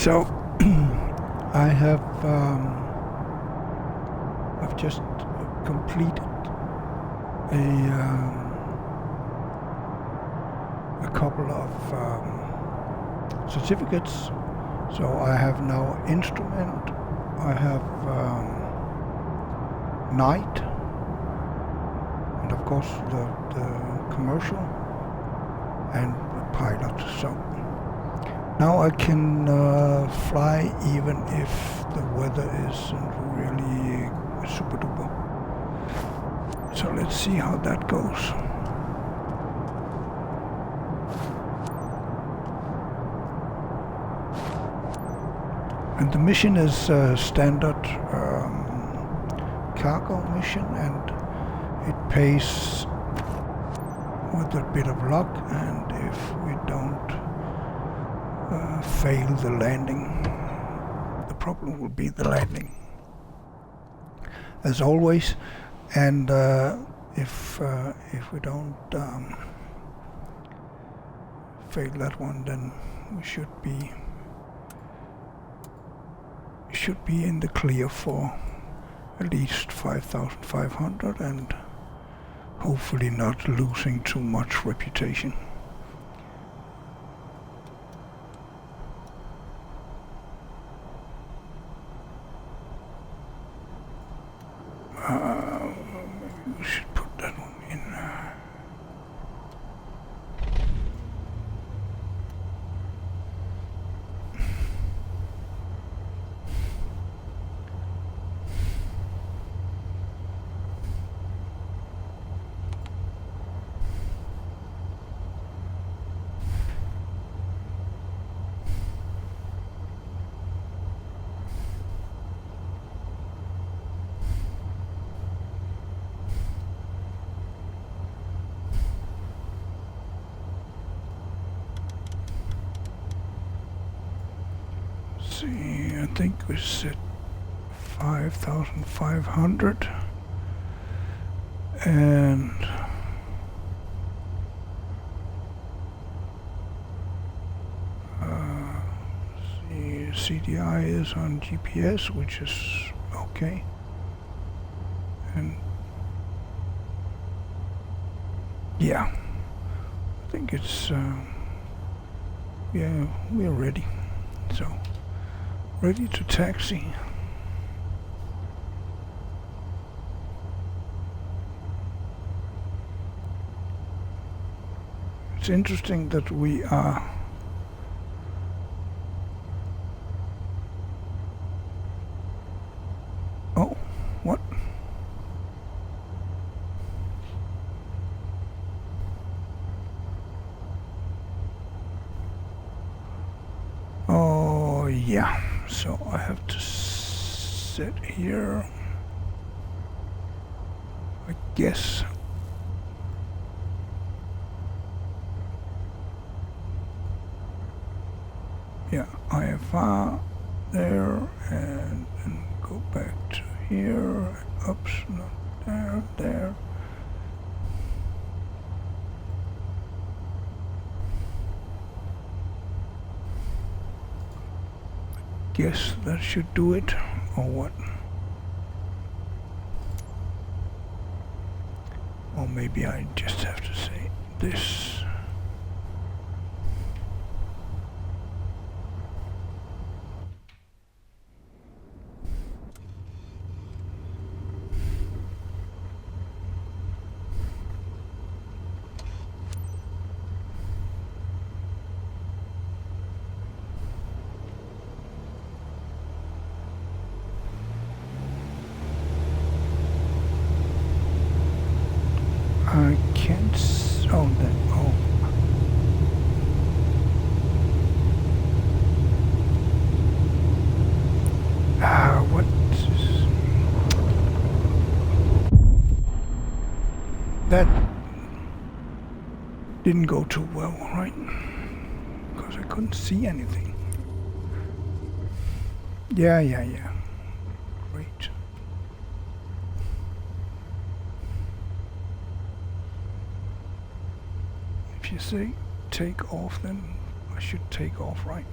So I've just completed a couple of certificates. So I have now instrument, I have night, and of course the commercial and the pilot. So now I can fly even if the weather isn't really super duper. So let's see how that goes. And the mission is a standard cargo mission, and it pays with a bit of luck, and if we don't fail the landing, the problem will be the landing as always. And if we don't fail that one, then we should be in the clear for at least 5,500 and hopefully not losing too much reputation. Maybe we should put that one in. See, I think we set 5,500 and see, CDI is on GPS, which is okay, and yeah, I think it's yeah, we're ready. So ready to taxi. It's interesting that we are oh, what? Oh yeah. So I have to sit here, I guess. Yeah, IFR there, and go back to here, oops, not there, there. Guess that should do it, or what? Or maybe I just have to say this. I can't oh that oh. What that didn't go too well, right? Because I couldn't see anything. Yeah. Great. If you say take off, then I should take off, right?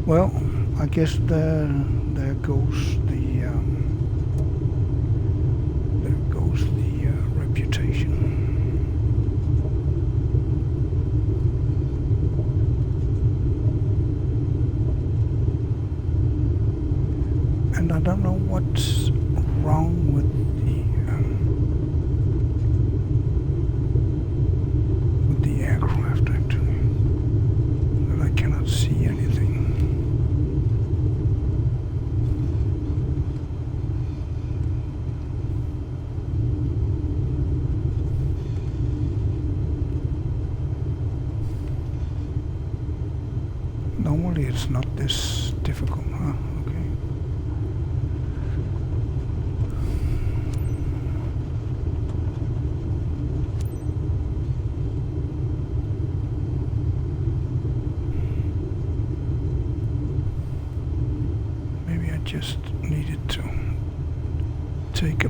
Well, I guess there goes the reputation. And I don't know what's wrong with the aircraft actually, but I cannot see anything. Normally it's not this difficult, huh? Okay. Maybe I just needed to take a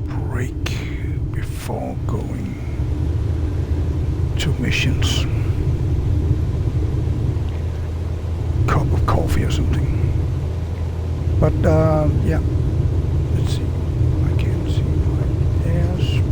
break before going to missions. Cup of coffee or something. But yeah, let's see. I can see my airspeed.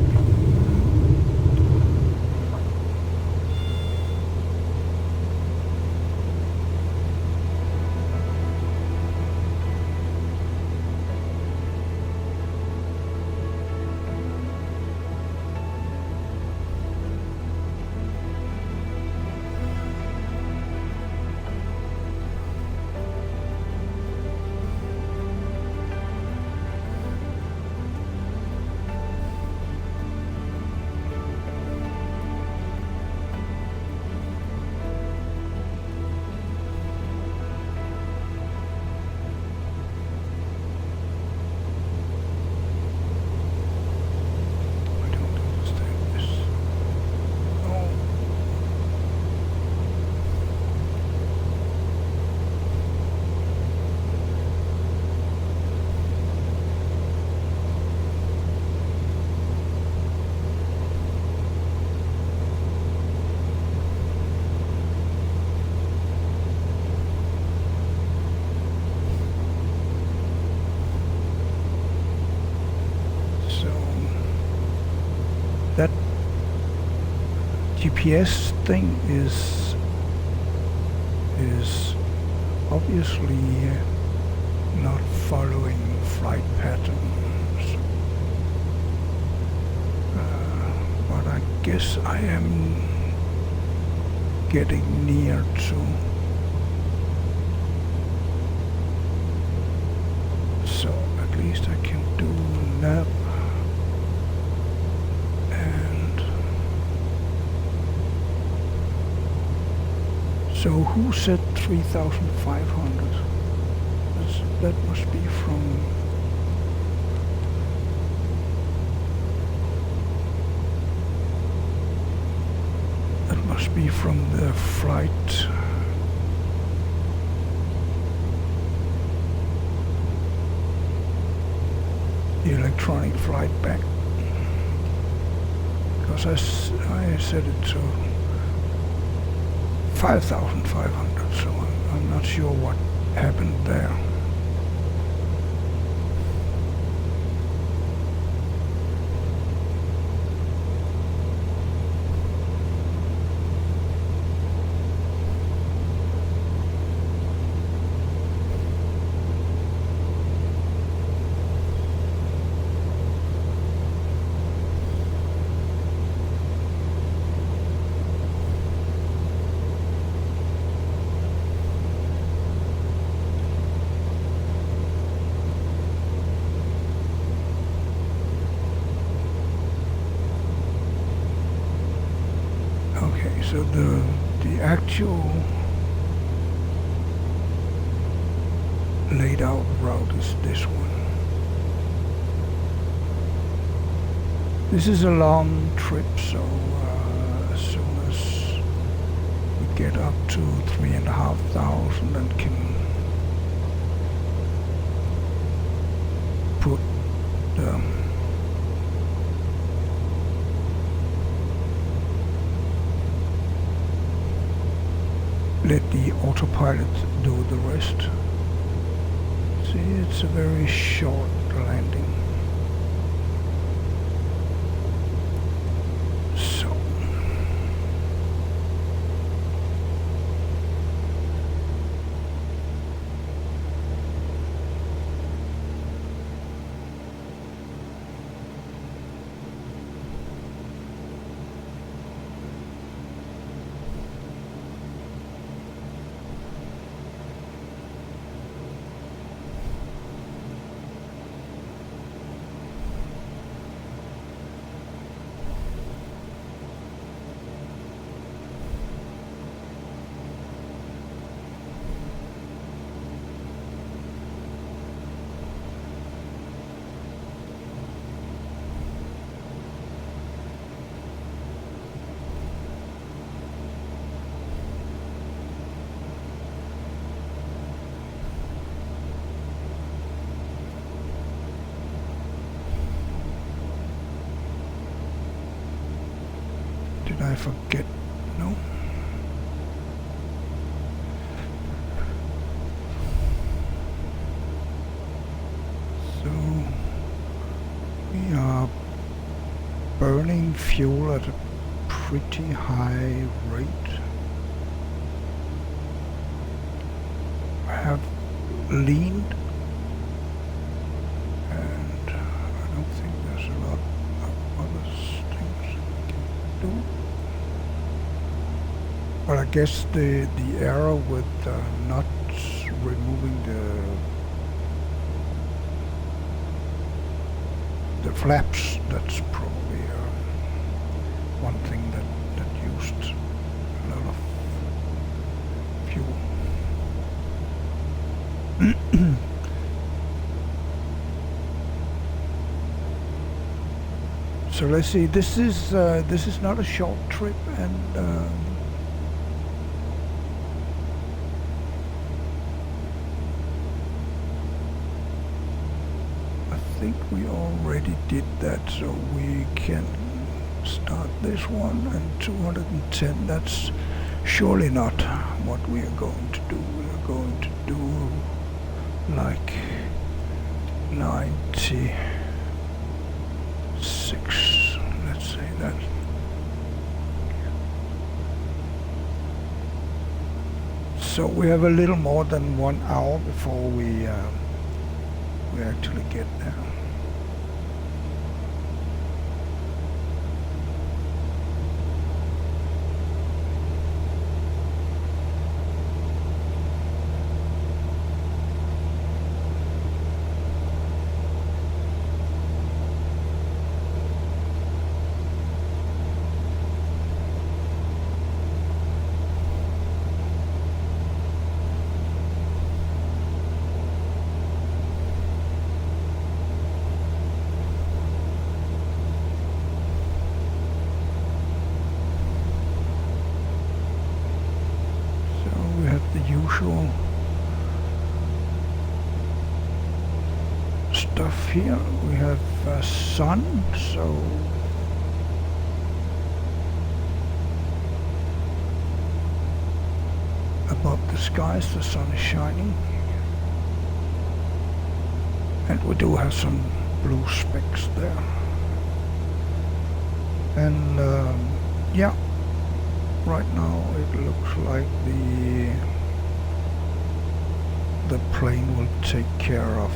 That GPS thing is obviously not following flight patterns, but I guess I am getting near to. So at least I can do nav. So who said 3,500? That must be from... That must be from the flight. The electronic flight back. Because I set it to 5,500, so I'm not sure what happened there. So the actual laid out route is this one. This is a long trip, so as soon as we get up to 3,500 and can put the let the autopilot do the rest. See, it's a very short landing. So did I forget? No. So we are burning fuel at a pretty high rate. I have leaned, and I don't think there's a lot of other things we can do. But I guess the error with not removing the flaps, that's probably one thing that used a lot of fuel. So let's see. This is not a short trip, and I think we already did that, so we can start this one. And 210, that's surely not what we are going to do. We are going to do like 96, let's say that. So we have a little more than 1 hour before we actually get there. Usual stuff here. We have sun, so above the skies the sun is shining, and we do have some blue specks there. And yeah, right now it looks like the plane will take care of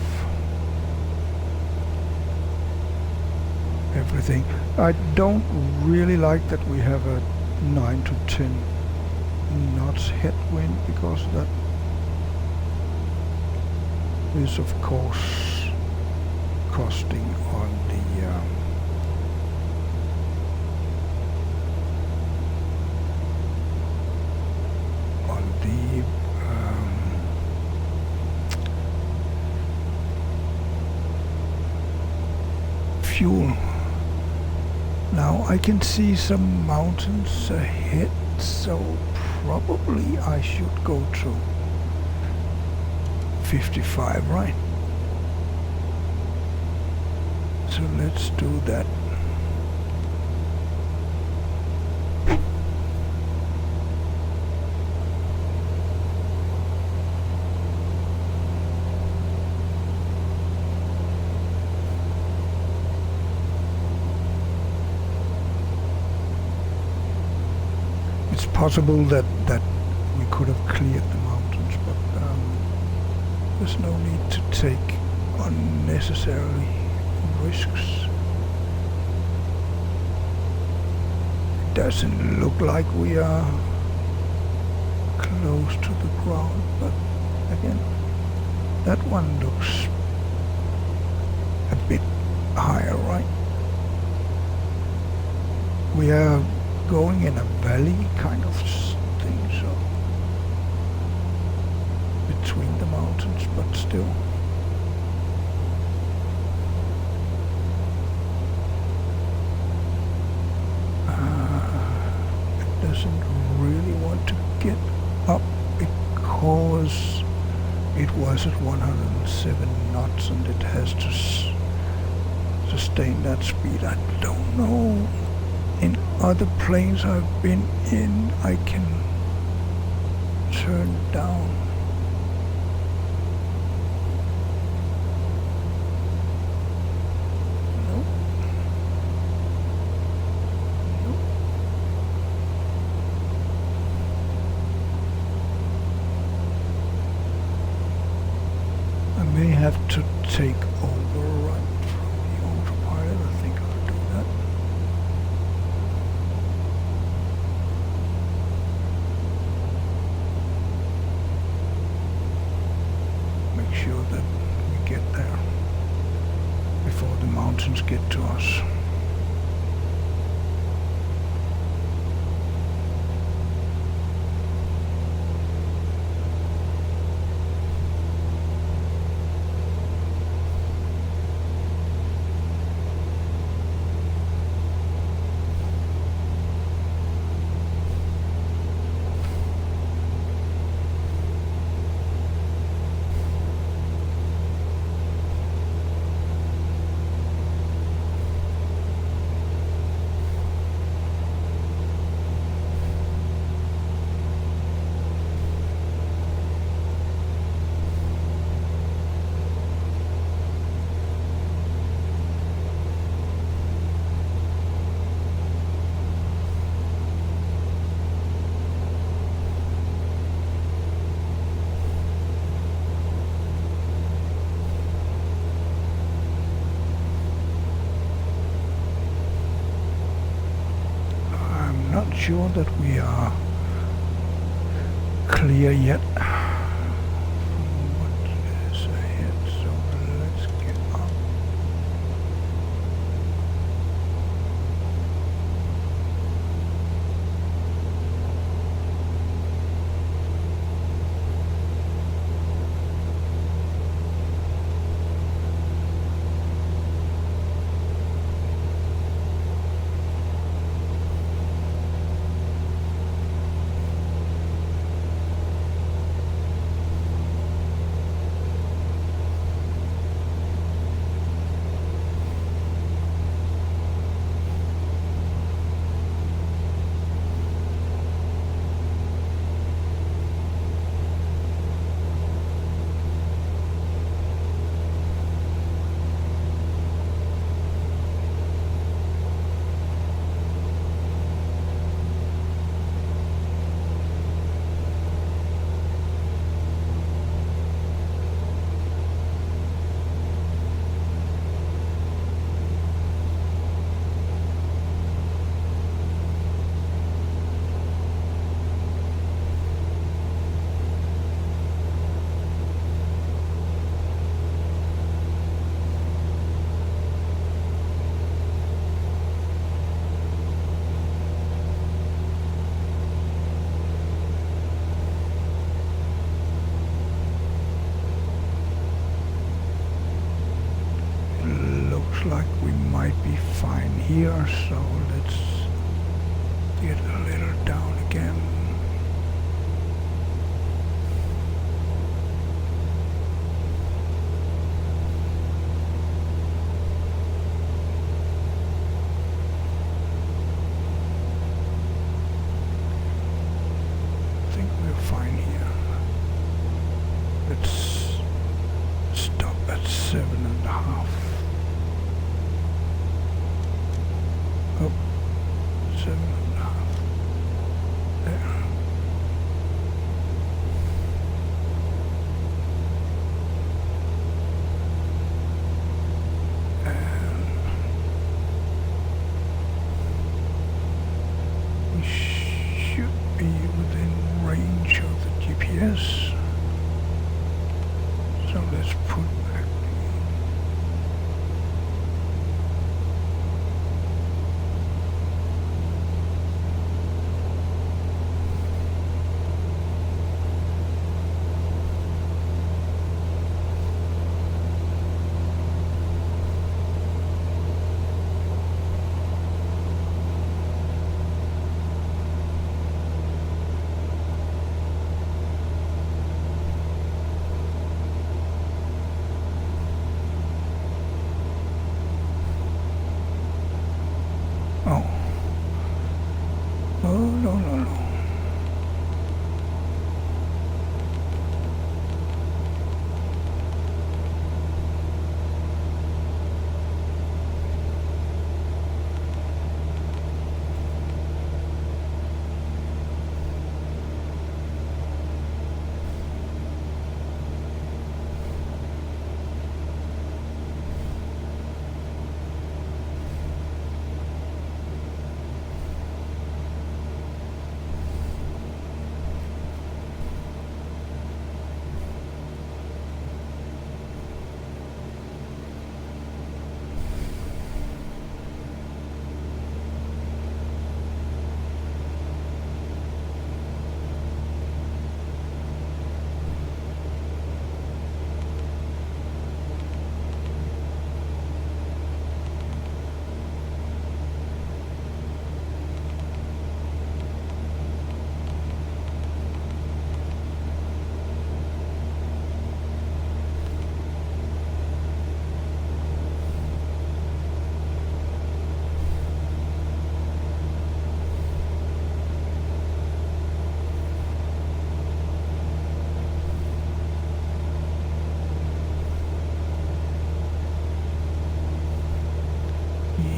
everything. I don't really like that we have a 9 to 10 knots headwind, because that is of course costing on the fuel. Now I can see some mountains ahead, so probably I should go to 55, right? So let's do that. possible that we could have cleared the mountains, but there's no need to take unnecessarily risks. It doesn't look like we are close to the ground, but again, that one looks a bit higher, right? We are going in a valley kind of thing, so between the mountains, but still. It doesn't really want to get up because it was at 107 knots and it has to sustain that speed. I don't know. In other planes I've been in, I can turn down. Nope. Nope. I may have to take override from the autopilot. I think I'll do that. Make sure that we get there before the mountains get to us. Not sure that we are clear yet from what is ahead, so let's get up. Like we might be fine here, so let's get a little down again. I think we're fine here. Let's stop at 7.5. Oh, 7.5. There. So let's put back. Oh. Oh, no, no, no.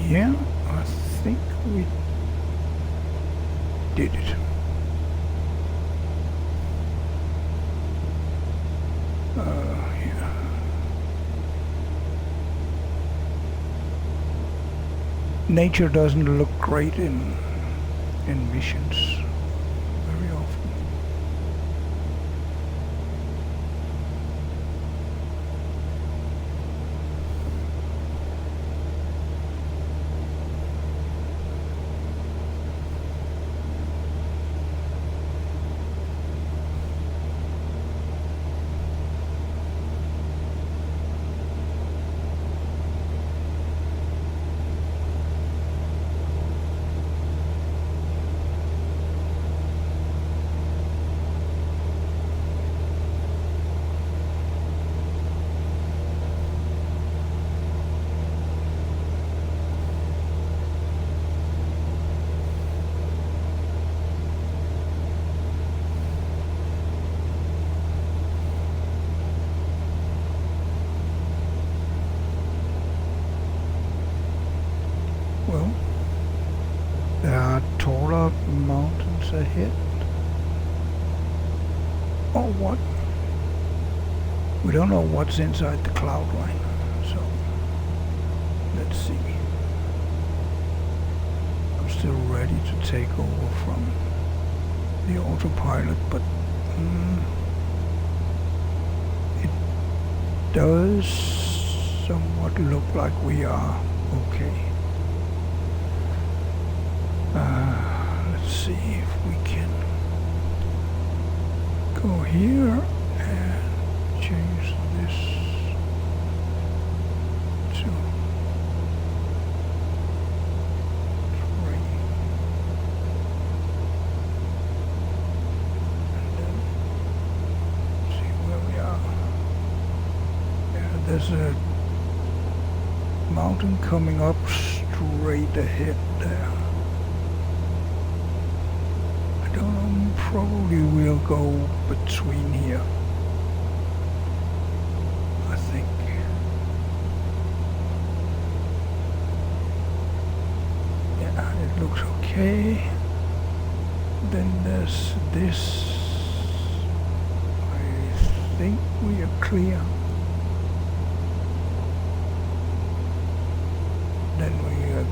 Yeah, I think we did it. Yeah. Nature doesn't look great in missions very often. Well, there are taller mountains ahead. Or what? We don't know what's inside the cloud line, so let's see. I'm still ready to take over from the autopilot, but it does somewhat look like we are okay. Let's see if we can go here and change this to 3. And then see where we are. Yeah, there's a mountain coming up straight ahead there. Probably we'll go between here, I think. Yeah, it looks okay. Then there's this. I think we are clear. Then we are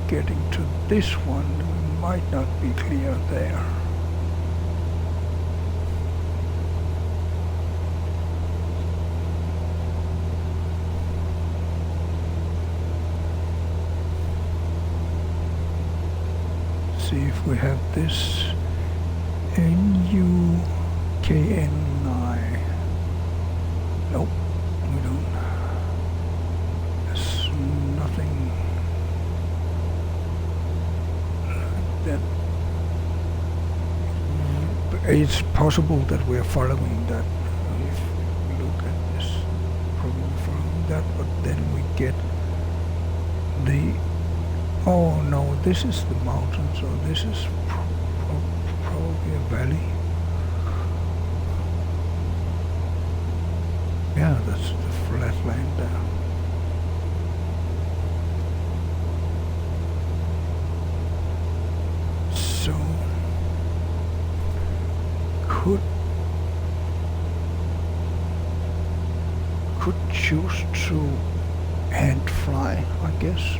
getting to this one. We might not be clear there. see if we have this NUKNI. Nope, we don't. There's nothing like that. It's possible that we're following that. If we look at this, probably following that, but then we get the... Oh no, this is the mountain, so this is probably a valley. Yeah, that's the flat land there. So could choose to hand fly, I guess.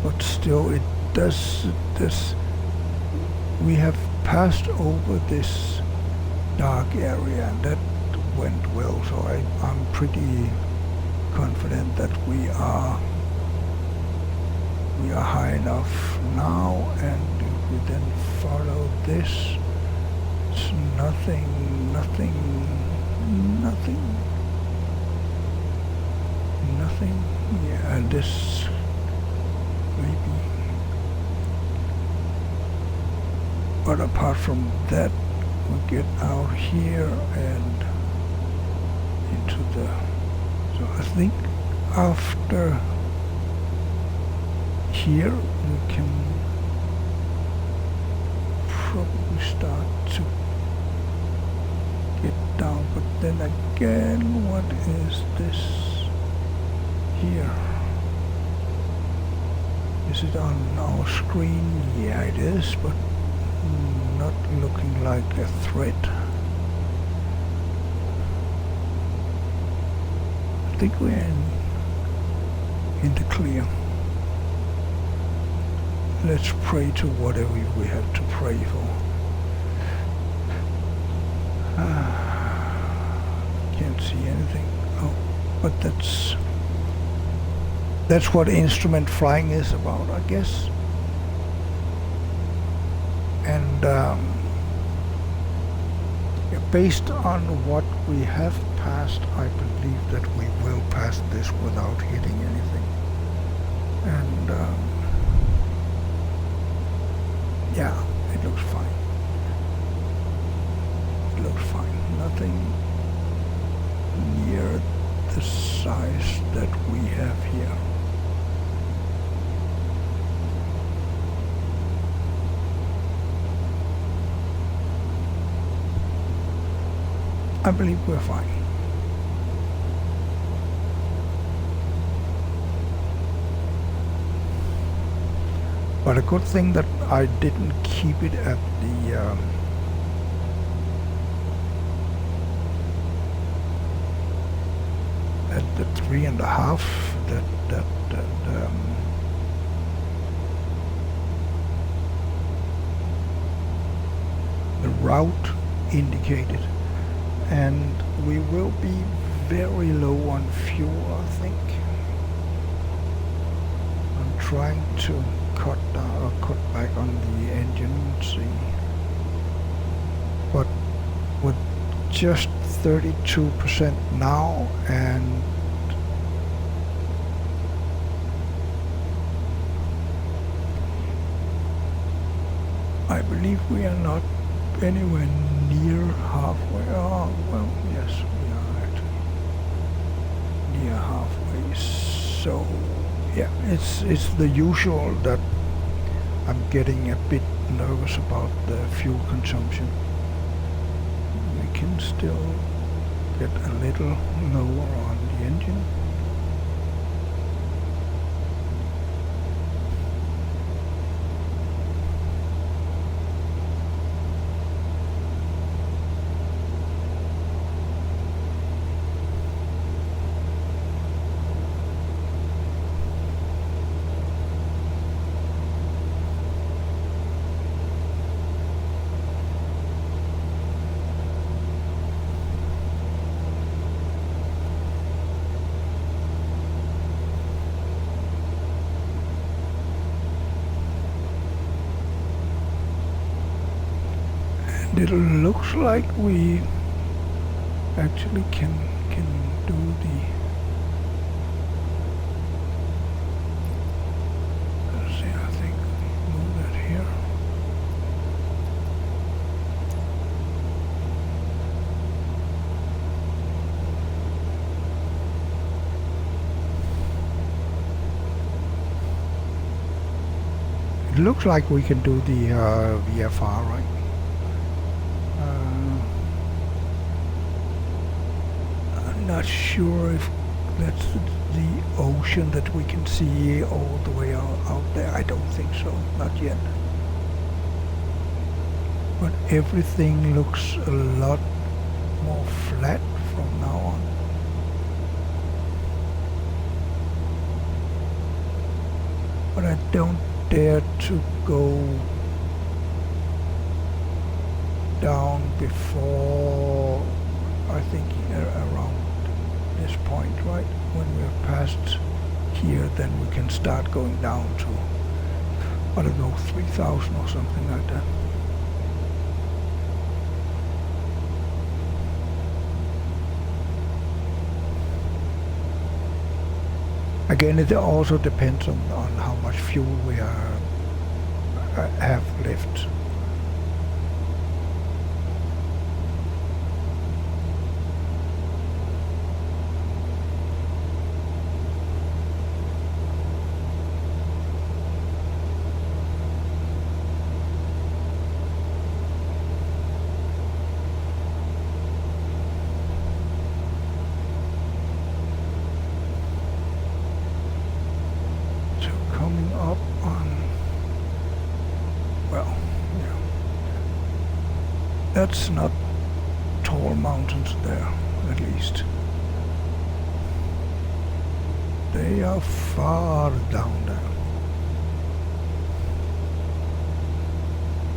But still, it does this. We have passed over this dark area, and that went well. So I'm pretty confident that we are high enough now. And if we then follow this, it's nothing. Yeah, and this. Maybe. But apart from that, we get out here and into the... So I think after here we can probably start to get down. But then again, what is this here? Is it on our screen? Yeah, it is, but not looking like a threat. I think we're in the clear. Let's pray to whatever we have to pray for. Can't see anything. Oh, but that's what instrument flying is about, I guess. And yeah, based on what we have passed, I believe that we will pass this without hitting anything. And yeah, it looks fine. It looks fine. Nothing near the size that we have here. I believe we're fine. But a good thing that I didn't keep it at the at the 3.5. The route indicated. And we will be very low on fuel, I think. I'm trying to cut back on the engine, see. But with just 32% now, and I believe we are not anywhere near halfway. Oh, well, yes, we are actually near halfway. So, yeah, it's the usual that I'm getting a bit nervous about the fuel consumption. We can still get a little lower on the engine. It looks like we actually can do the, let's see, I think move that here. It looks like we can do the VFR, right? I'm not sure if that's the ocean that we can see all the way out there. I don't think so, not yet. But everything looks a lot more flat from now on. But I don't dare to go down before, I think, around this point, right? When we're past here, then we can start going down to, I don't know, 3,000 or something like that. Again, it also depends on how much fuel we have left. Coming up on, well, yeah, that's not tall mountains there, at least. They are far down there.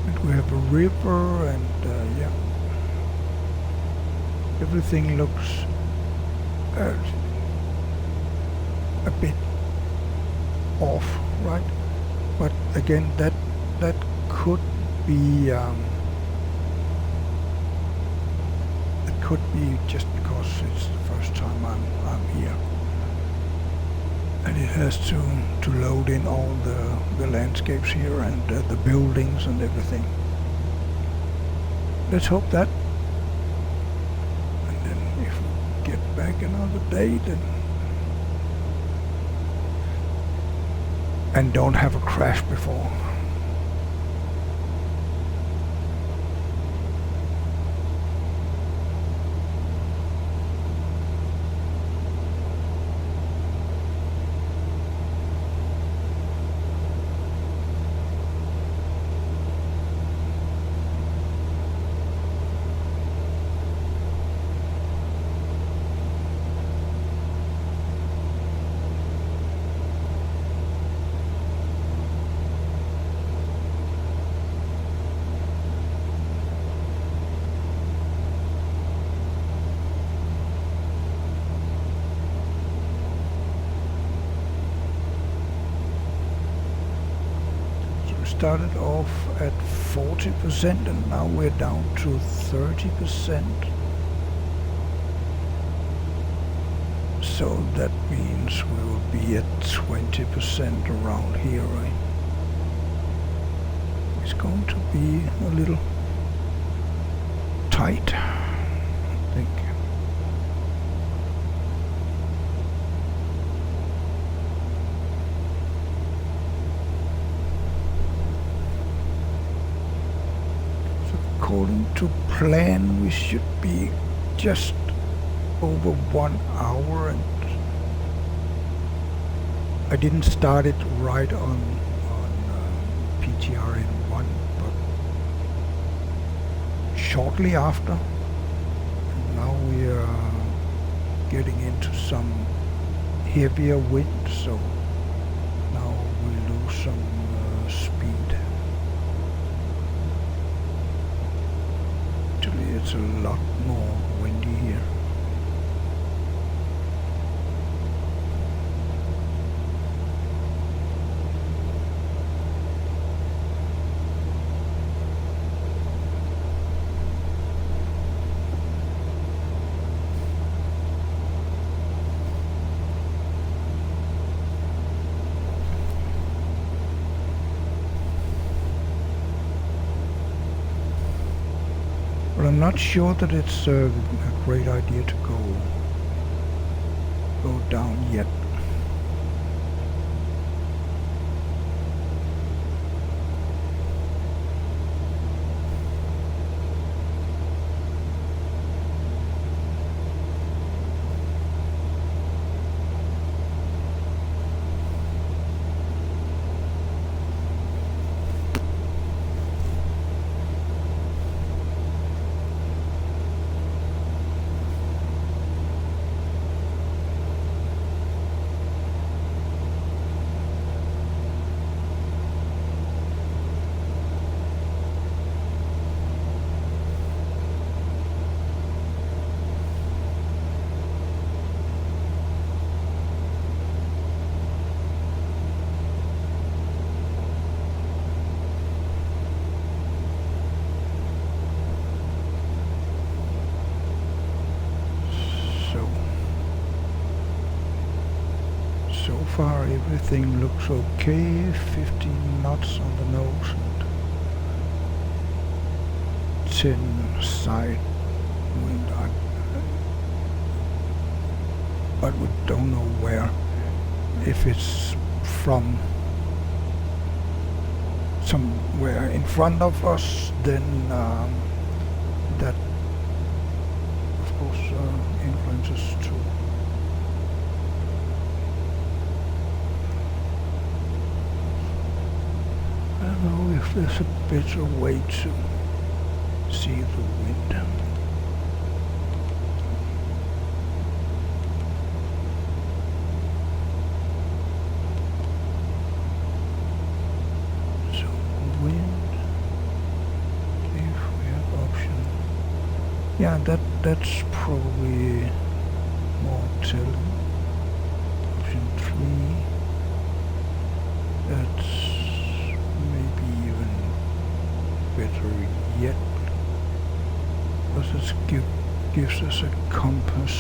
And we have a river, and yeah, everything looks a bit off, right? But again, that could be it could be just because it's the first time I'm here, and it has to load in all the landscapes here and the buildings and everything. Let's hope that, and then if we get back another day, then and don't have a crash before. Started off at 40% and now we're down to 30%. So that means we will be at 20% around here, right? It's going to be a little tight, I think. According to plan, we should be just over 1 hour, and I didn't start it right on PTRN1, but shortly after. And now we are getting into some heavier wind, so now we lose some speed. It's a lot more windy here. I'm not sure that it's a great idea to go down yet. So far everything looks okay. 15 knots on the nose and 10 side wind. But we don't know where. If it's from somewhere in front of us, then that of course influences too. I don't know if there's a better way to see the wind. So wind, if we have option. Yeah, that's probably more telling. Option 3. That's maybe even better yet, because it gives us a compass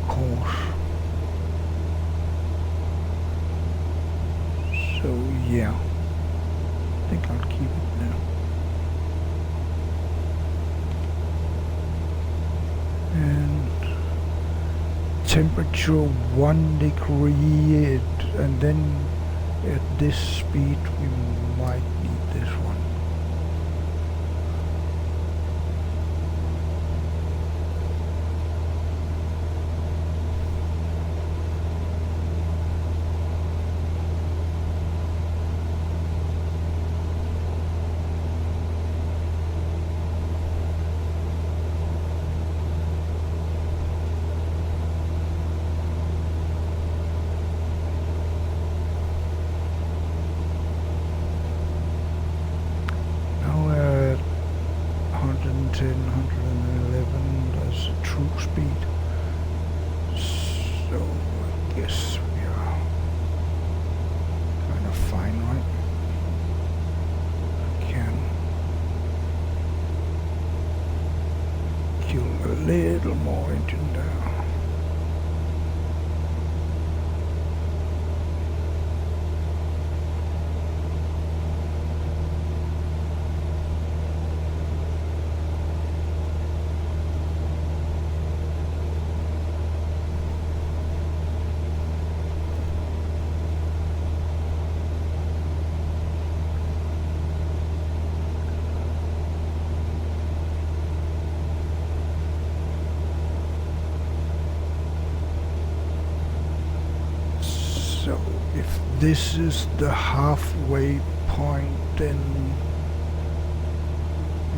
course. So yeah, I think I'll keep it now. And temperature 1 degree, and then at this speed we might need this one. Speed. So I guess we are kind of fine, right? I can kill a little more engine there. So if this is the halfway point, then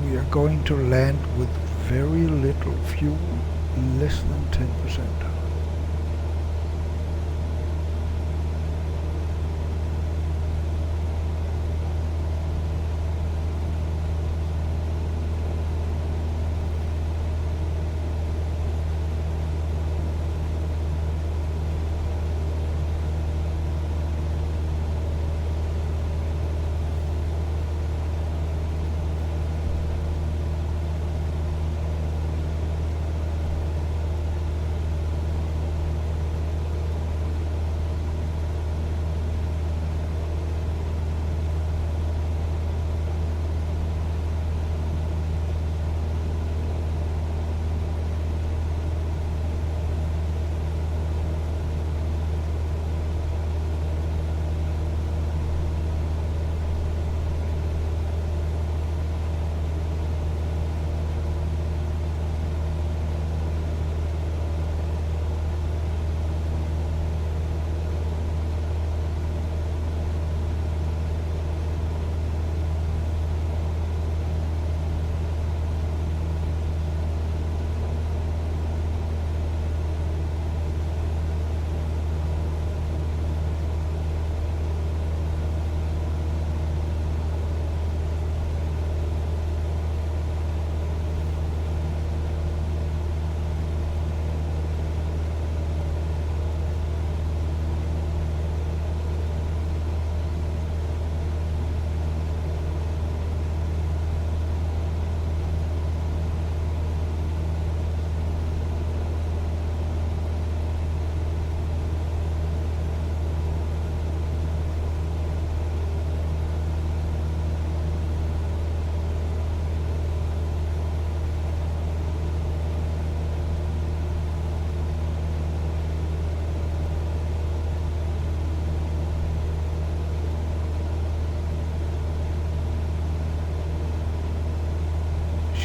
we are going to land with very little fuel, less than 10%.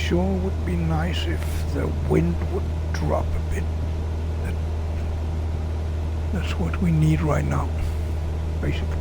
sure would be nice if the wind would drop a bit. That's what we need right now, basically.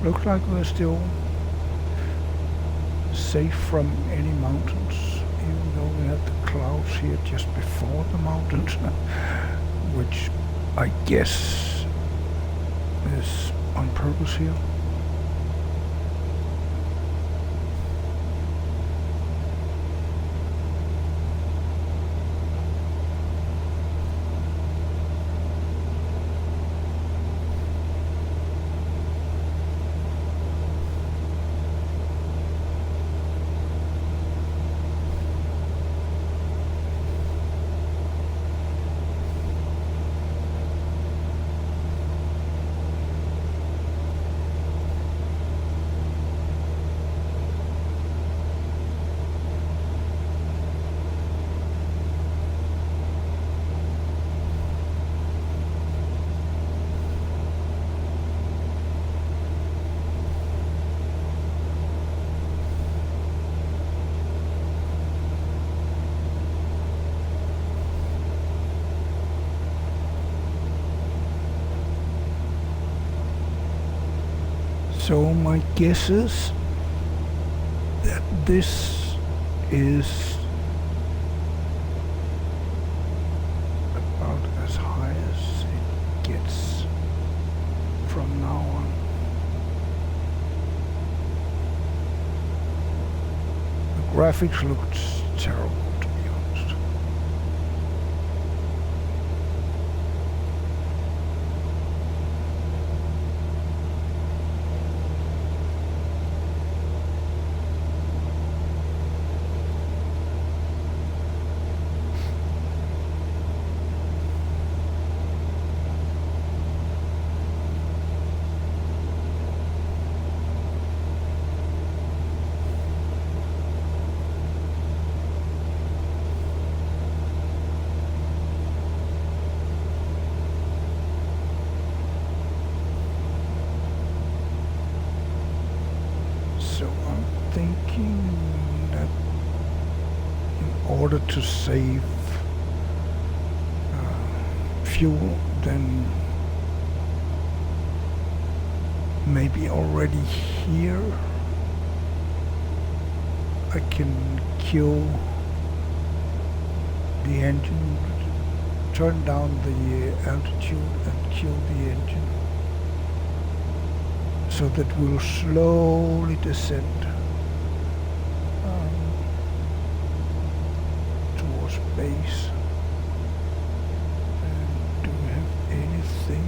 Looks like we're still safe from any mountains, even though we had the clouds here just before the mountains, which I guess is on purpose here. So my guess is that this is about as high as it gets from now on. The graphics looked terrible, to be honest. So I'm thinking that in order to save fuel, then maybe already here I can kill the engine, turn down the altitude and kill the engine, so that we'll slowly descend towards base. And do we have anything?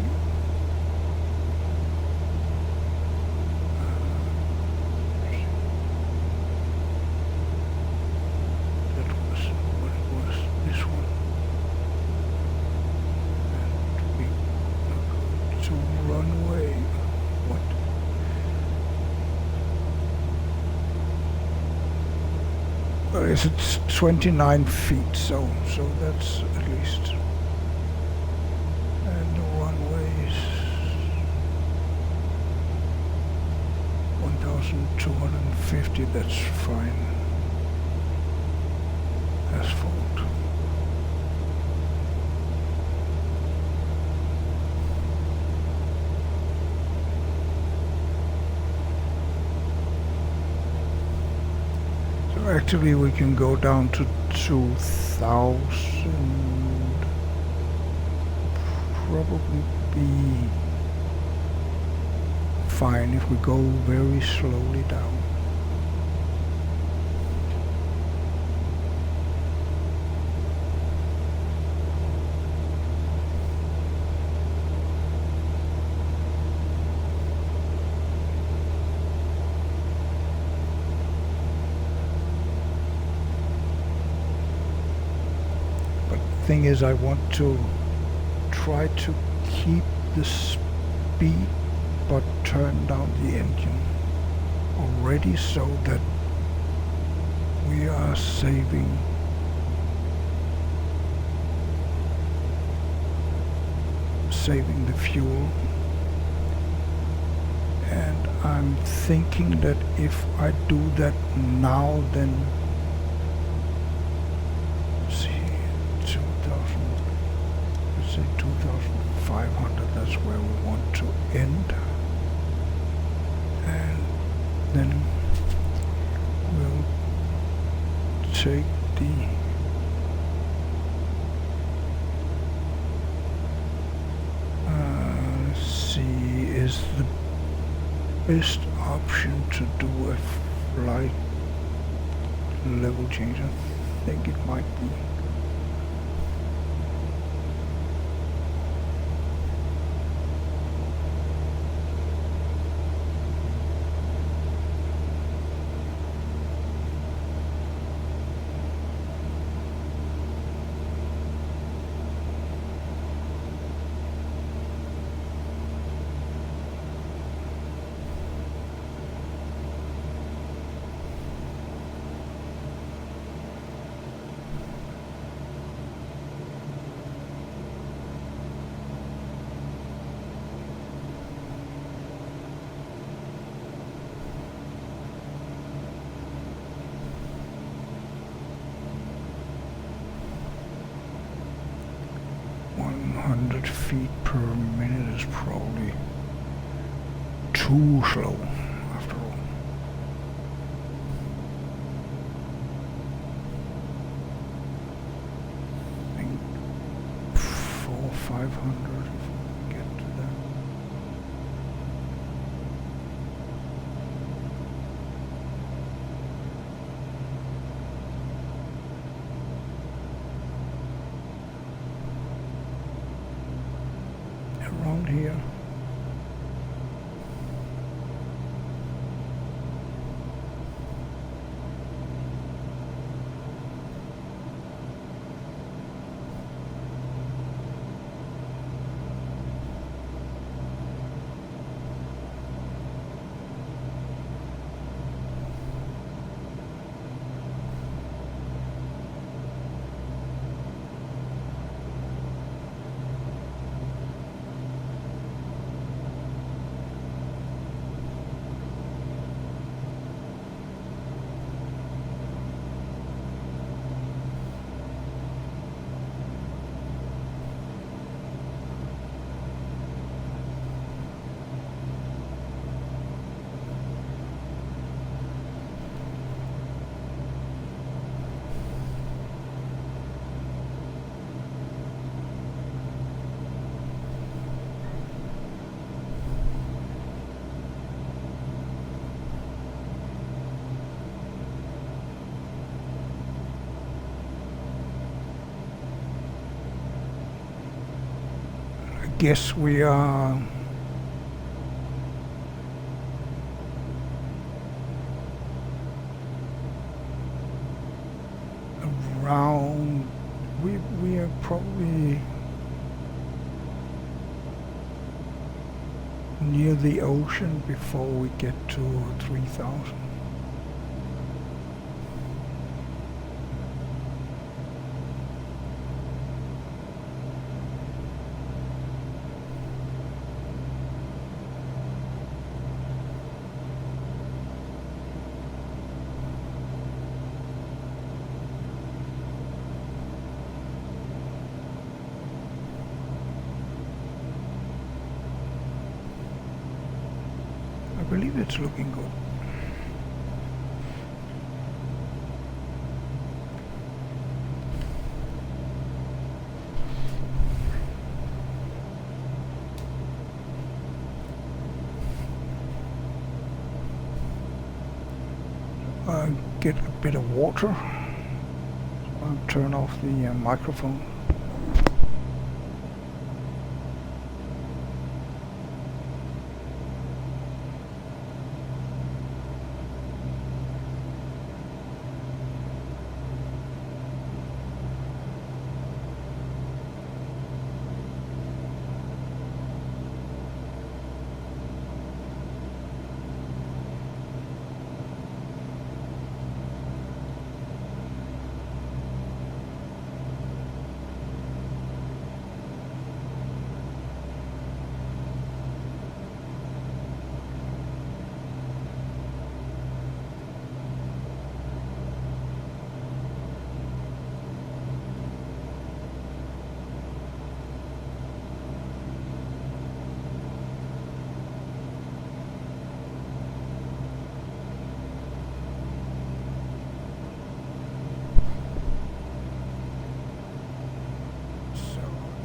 That was what it was, this one. And we go to runway. What? Well, it's 29 feet, so that's at least. And the runway is 1,250. That's fine. Asphalt. Actually, we can go down to 2,000. Probably be fine if we go very slowly down. Thing is, I want to try to keep the speed but turn down the engine already, so that we are saving the fuel. And I'm thinking that if I do that now, then say 2,500, that's where we want to end. And then we'll take the let's see, is the best option to do a flight level change? I think it might be. feet per minute is probably too too slow after all. I think 400-500 if we get to that. Around here. Guess we are around, we are probably near the ocean before we get to 3000. I believe it's looking good. I'll get a bit of water. I'll turn off the microphone.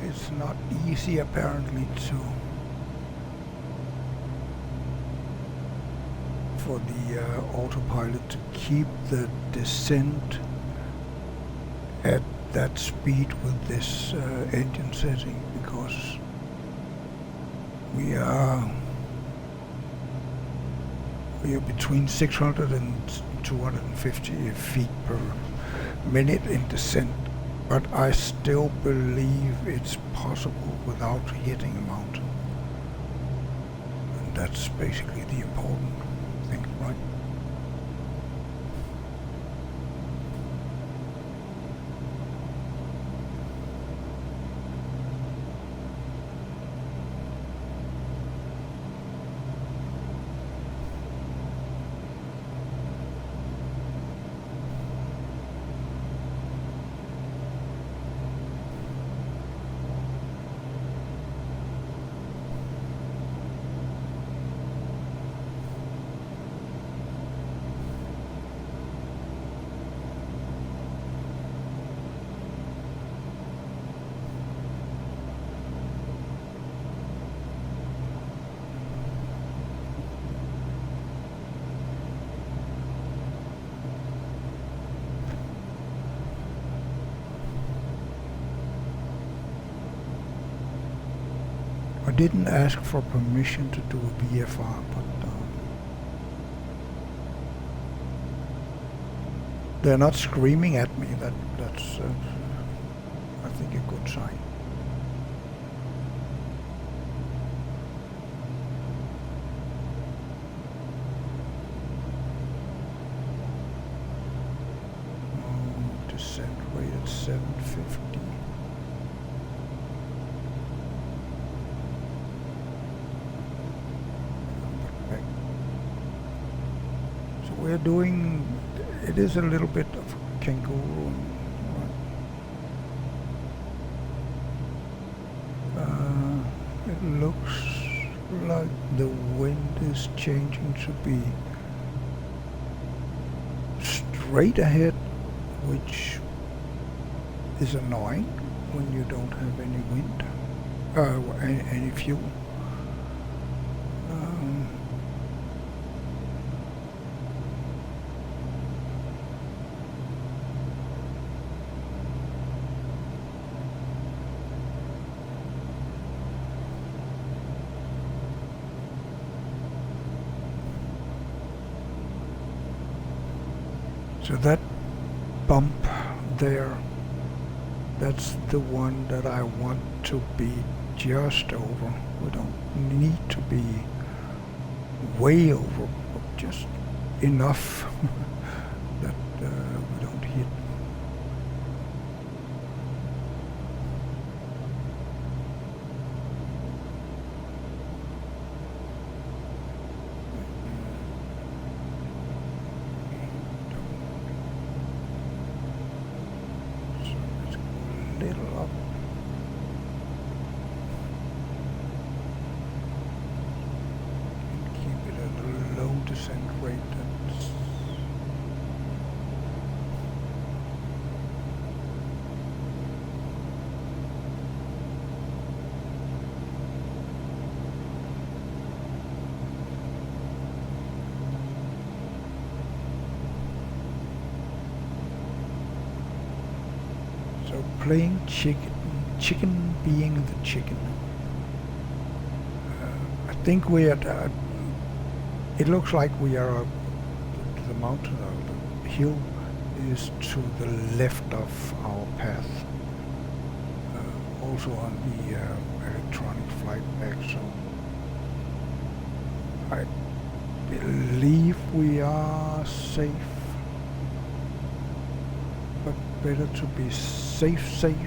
It's not easy apparently for the autopilot to keep the descent at that speed with this engine setting, because we are between 600 and 250 feet per minute in descent. But I still believe it's possible without hitting a mountain. And that's basically the important thing, right? didn't ask for permission to do a VFR, but they're not screaming at me. That's I think a good sign. Descent rate at 750. So we're doing, it is a little bit of kangaroo. It looks like the wind is changing to be straight ahead, which is annoying when you don't have any wind, any fuel. So that bump there, that's the one that I want to be just over. We don't need to be way over, but just enough that we don't hit. Little up. And keep it at a low descent rate. So playing chicken being the chicken. I think we are. It looks like we are. The mountain or the hill is to the left of our path. Also on the electronic flight back. So I believe we are safe. But better to be safe. And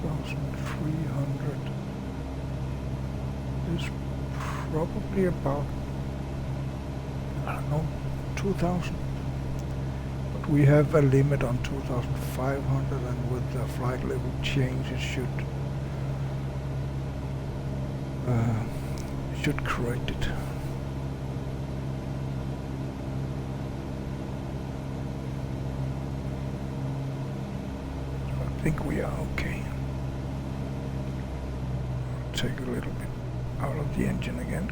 4,300 is probably about, I don't know, 2,000. But we have a limit on 2,500, and with the flight level change it should correct it. I think we are okay. Take a little bit out of the engine again.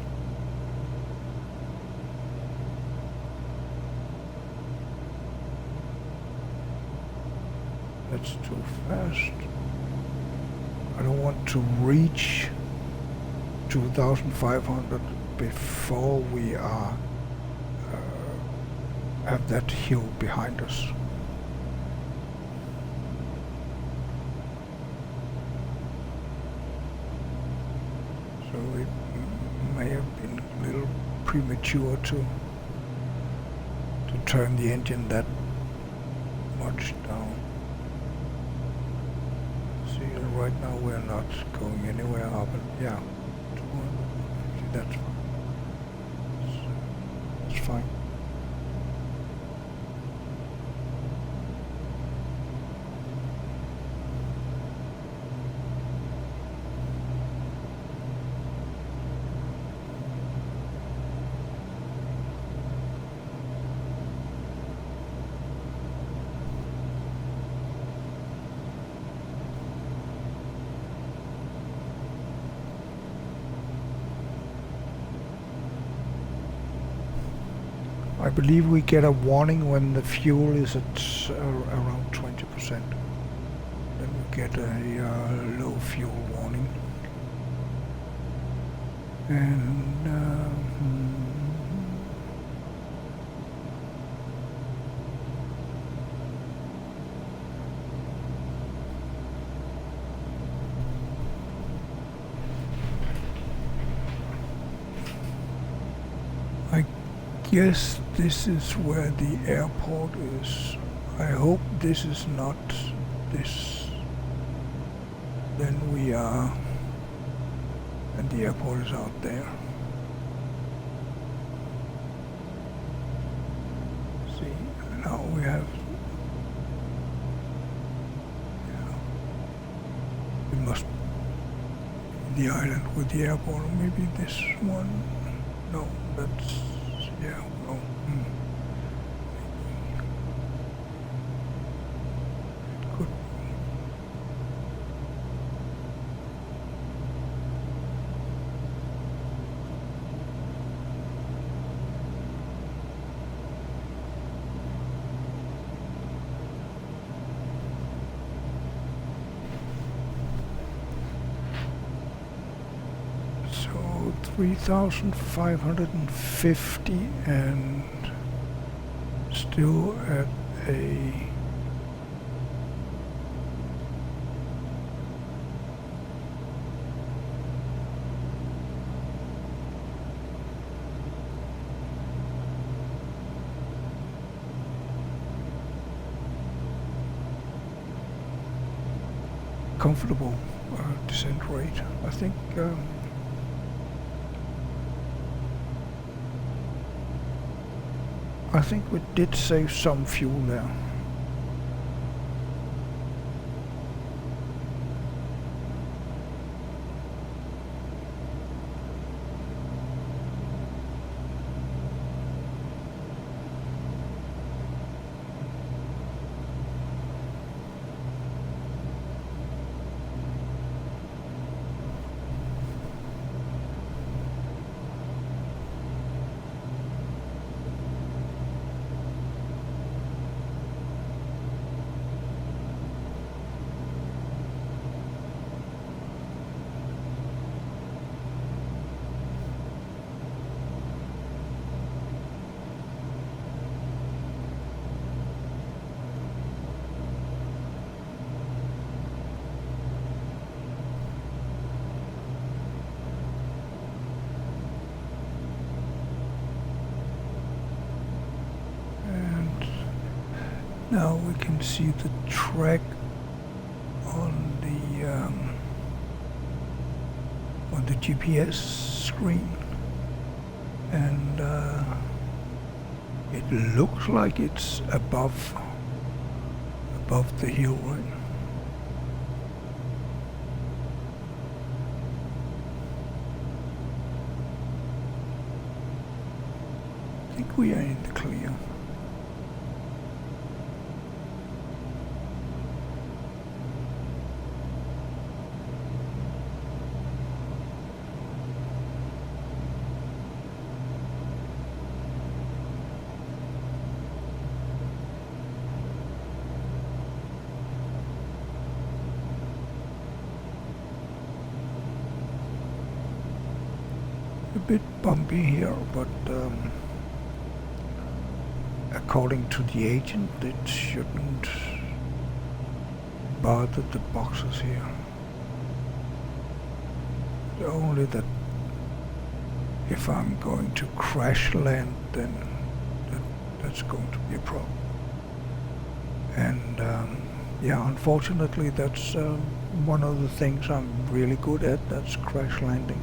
That's too fast. I don't want to reach 2,500 before we are have that hill behind us. So it may have been a little premature to turn the engine that much down. See, right now we're not going anywhere up, and yeah, 250, that's fine. It's fine. I believe we get a warning when the fuel is at around 20%. Then we get a low fuel warning. And I guess this is where the airport is. I hope this is not this. Then we are, and the airport is out there. See, now we have, yeah, we must be the island with the airport, or maybe this one. No, that's, yeah, no. Could. So 3,550 and still at a comfortable descent rate. I think we did save some fuel there. Now we can see the track on the GPS screen, and it looks like it's above the hill, right? I think we are in the clear. A bit bumpy here, but according to the agent, it shouldn't bother the boxes here. Only that if I'm going to crash land, then that's going to be a problem. And yeah, unfortunately, that's one of the things I'm really good at. That's crash landing.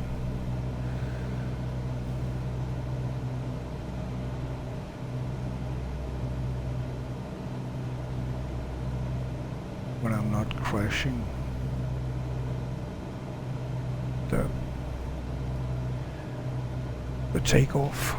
When I'm not crashing the takeoff.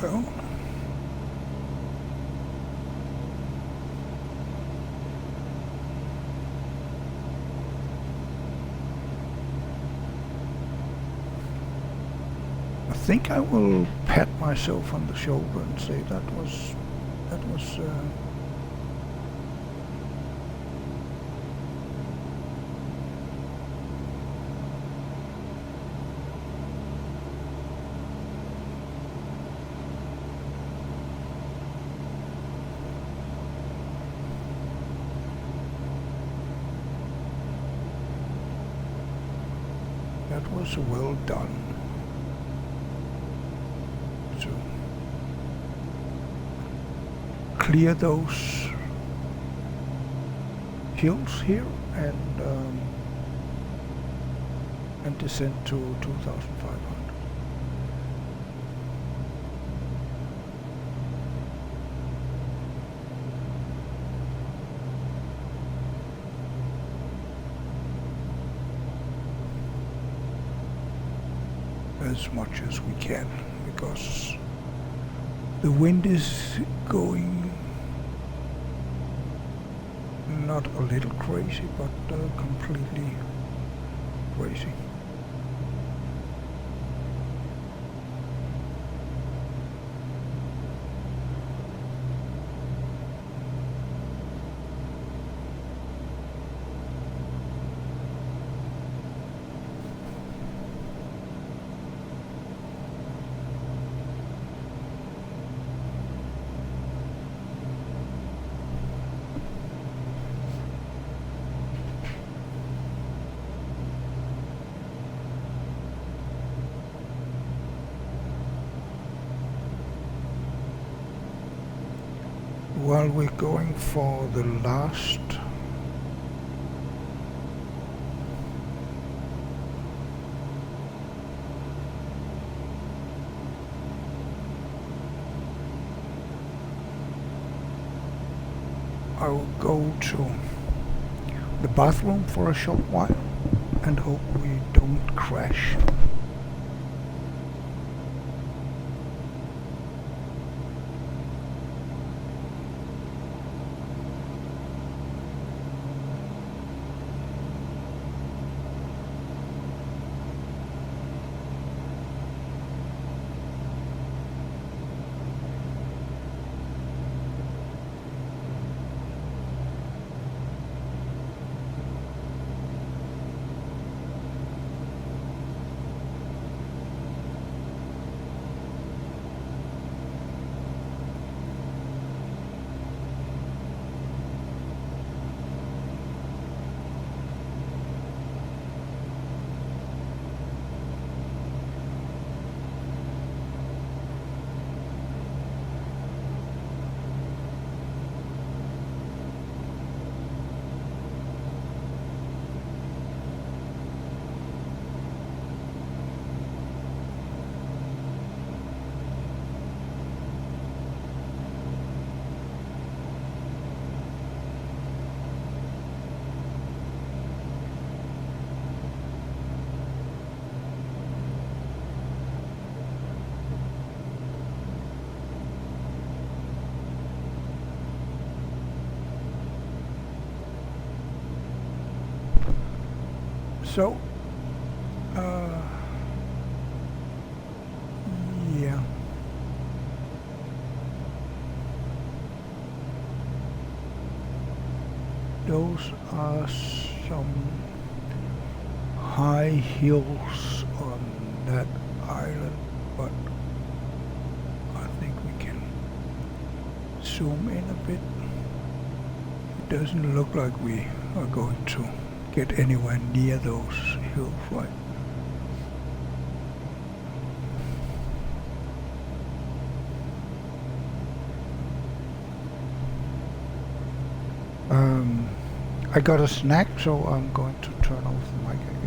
Well, I think I will pat myself on the shoulder and say that was well done. So clear those hills here and descend to 2,500. As much as we can, because the wind is going not a little crazy, but completely crazy. While we're going for the last I will go to the bathroom for a short while and hope we don't crash. So, yeah. Those are some high hills on that island, but I think we can zoom in a bit. It doesn't look like we are going to get anywhere near those hills, right? I got a snack, so I'm going to turn off the mic again.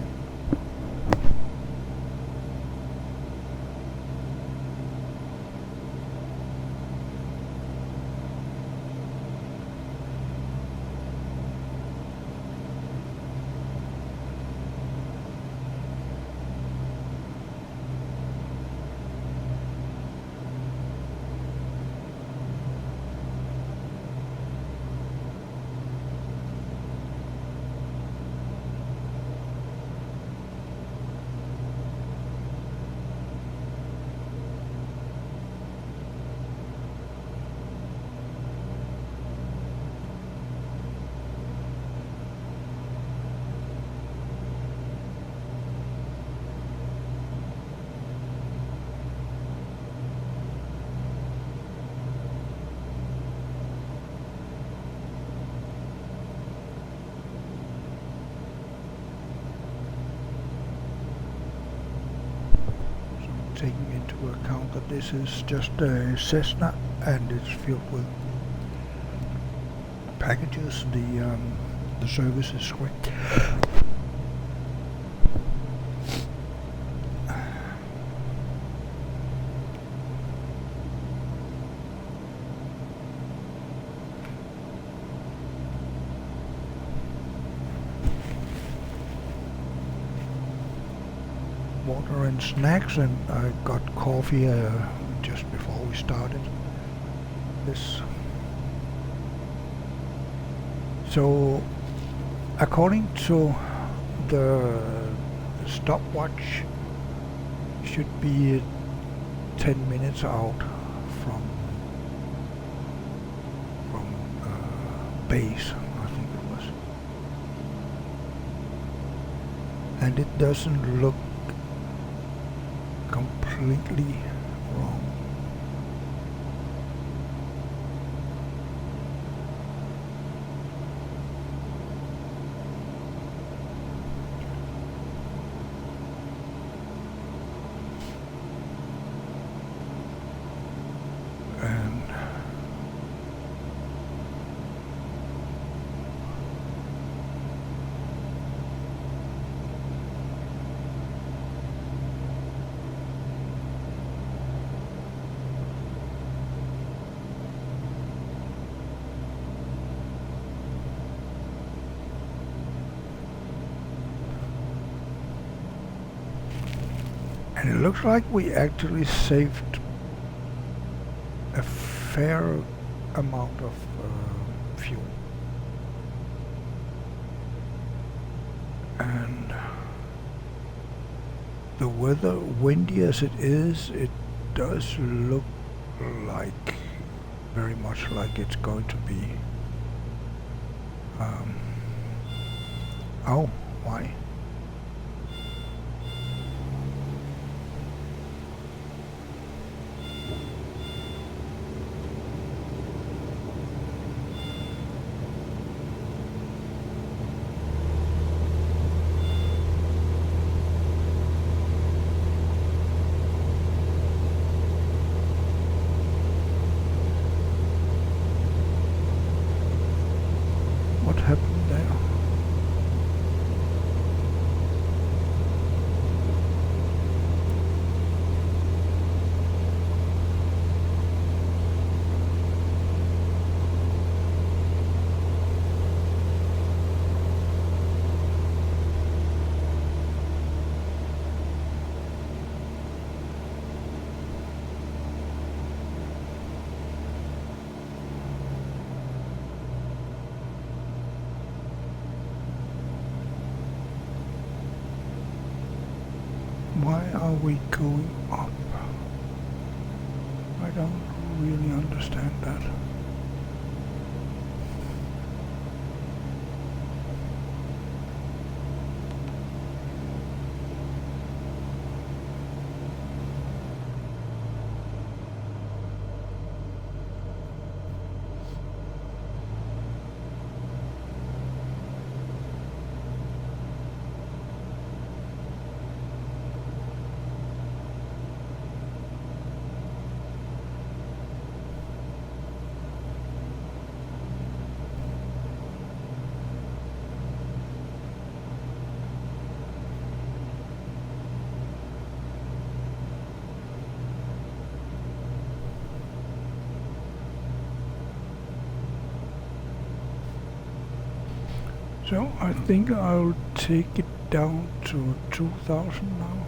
taking into account that this is just a Cessna and it's filled with packages. The service is quick. Water and snacks, and I got coffee just before we started this. So according to the stopwatch, should be 10 minutes out from base, I think it was, and it doesn't look completely wrong. And it looks like we actually saved a fair amount of fuel. And the weather, windy as it is, it does look like, very much like it's going to be. Oh, why? What happened there? Why are we going up? I don't really understand that. So I think I'll take it down to 2000 now.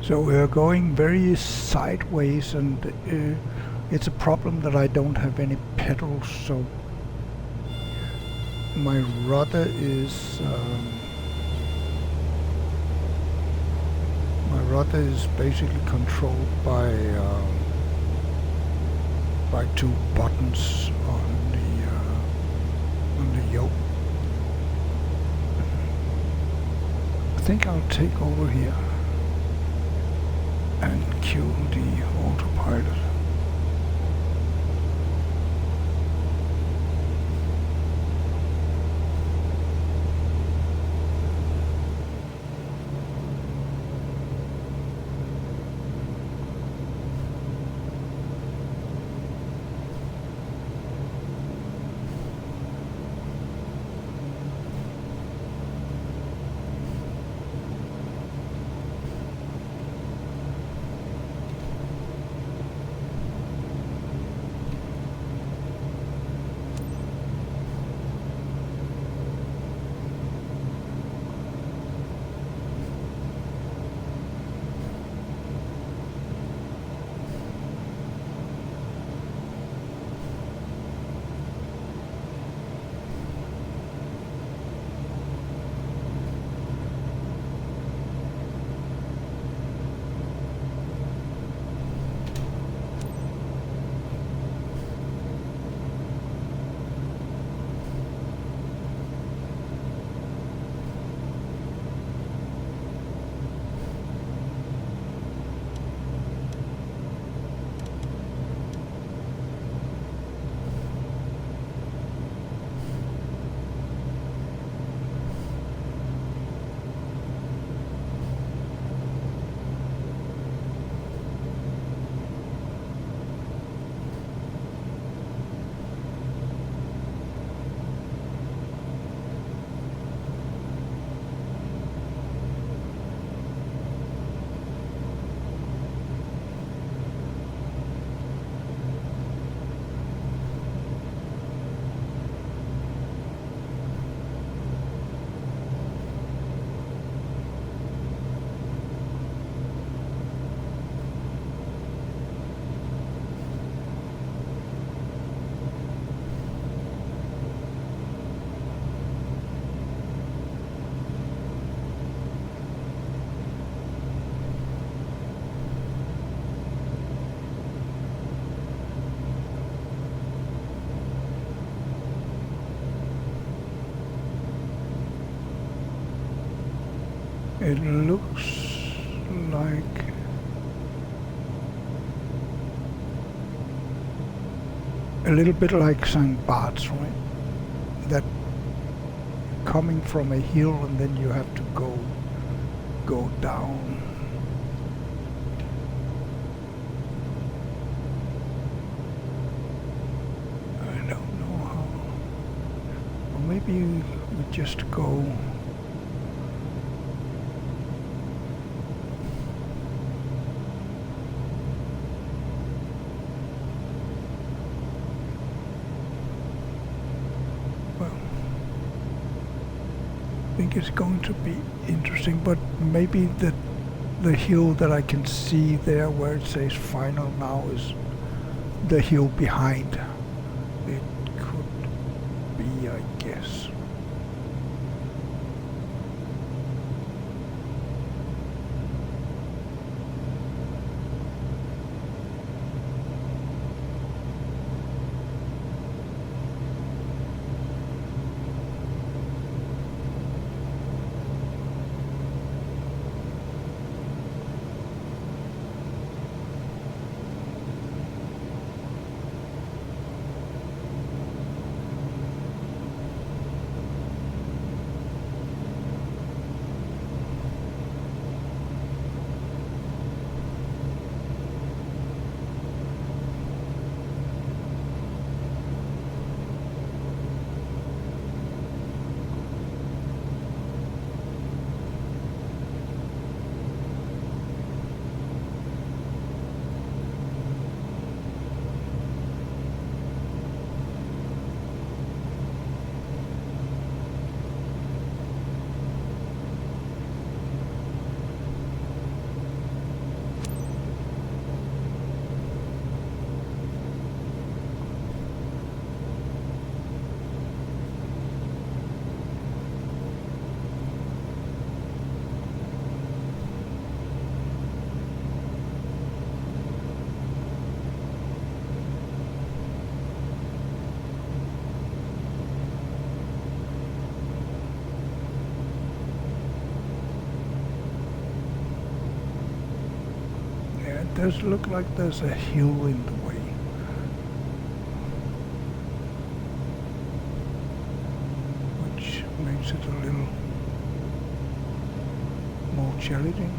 So we are going very sideways, and it's a problem that I don't have any pedals, so my rudder is basically controlled by two buttons on the yoke. I think I'll take over here and cue the autopilot. It looks like a little bit like St. Barths, right? That coming from a hill and then you have to go down. I don't know how. Or maybe we just go. I think it's going to be interesting, but maybe the hill that I can see there where it says final now is the hill behind. It could be, I guess. does look like there's a hill in the way. Which makes it a little more challenging.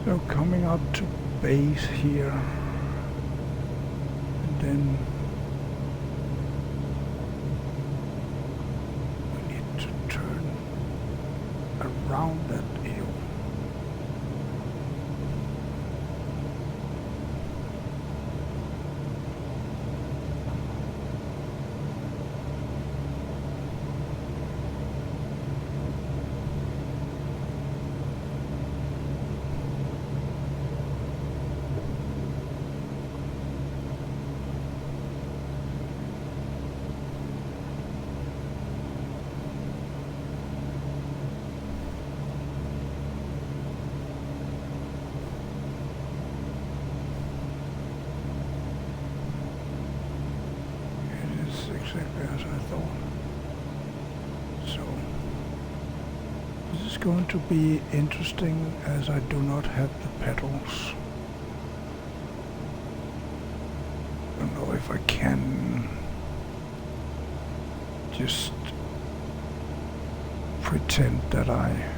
So coming up to base here, and then we need to turn around that hill. Exactly as I thought. So this is going to be interesting as I do not have the pedals. I don't know if I can just pretend that I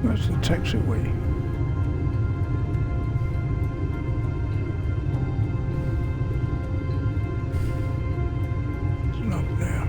Where's the taxiway? It's not there.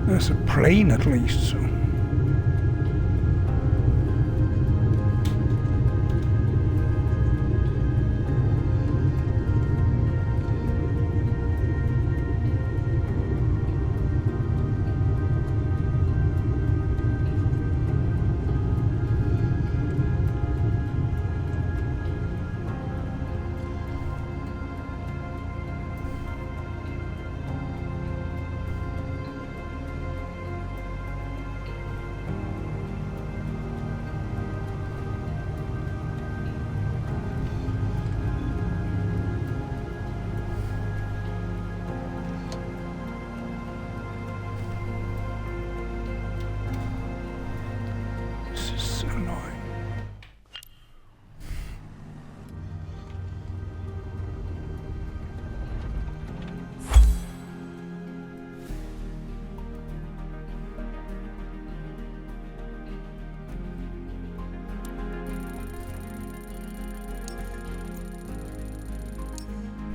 There's a plane at least, so.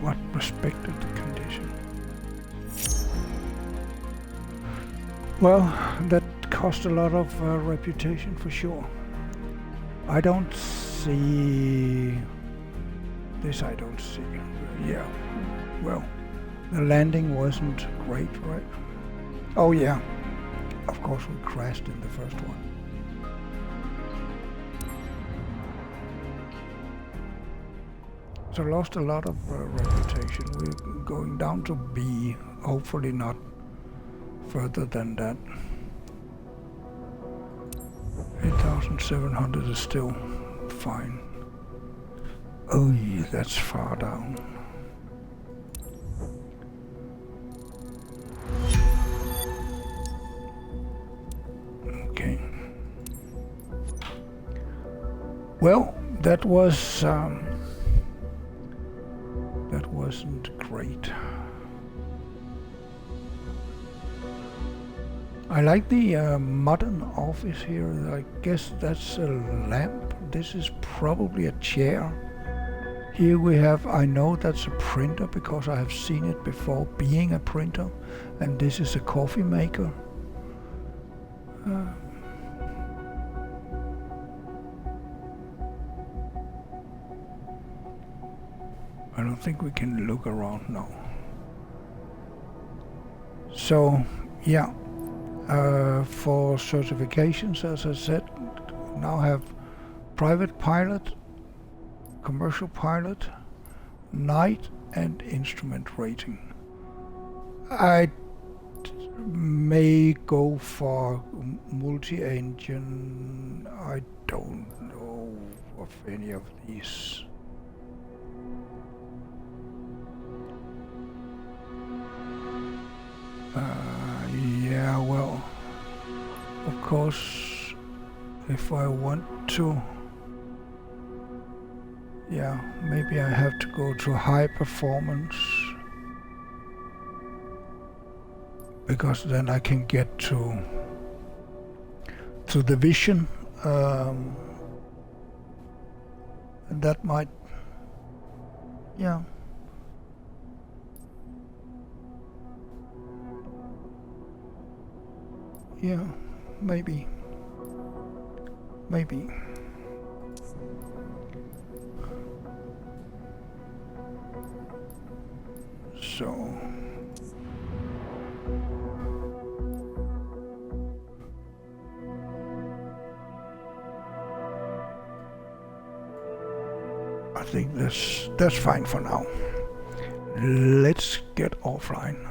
What respected the condition? Well, that cost a lot of reputation for sure. I don't see this. I don't see. Yeah. Well, the landing wasn't great, right? Oh yeah. Of course, we crashed in the first one. So lost a lot of reputation. We're going down to B, hopefully not further than that. 8,700 is still fine. Oh yeah, that's far down. Okay. Well, that wasn't great. I like the modern office here. I guess that's a lamp. This is probably a chair. Here we have, I know that's a printer because I have seen it before being a printer. And this is a coffee maker. I don't think we can look around now. So, yeah, for certifications, as I said, now have private pilot, commercial pilot, night, and instrument rating. I may go for multi-engine. I don't know of any of these. Yeah, well, of course, if I want to, yeah, maybe I have to go to high performance, because then I can get to the vision, and that might, yeah. Yeah, maybe. So I think that's fine for now. Let's get offline.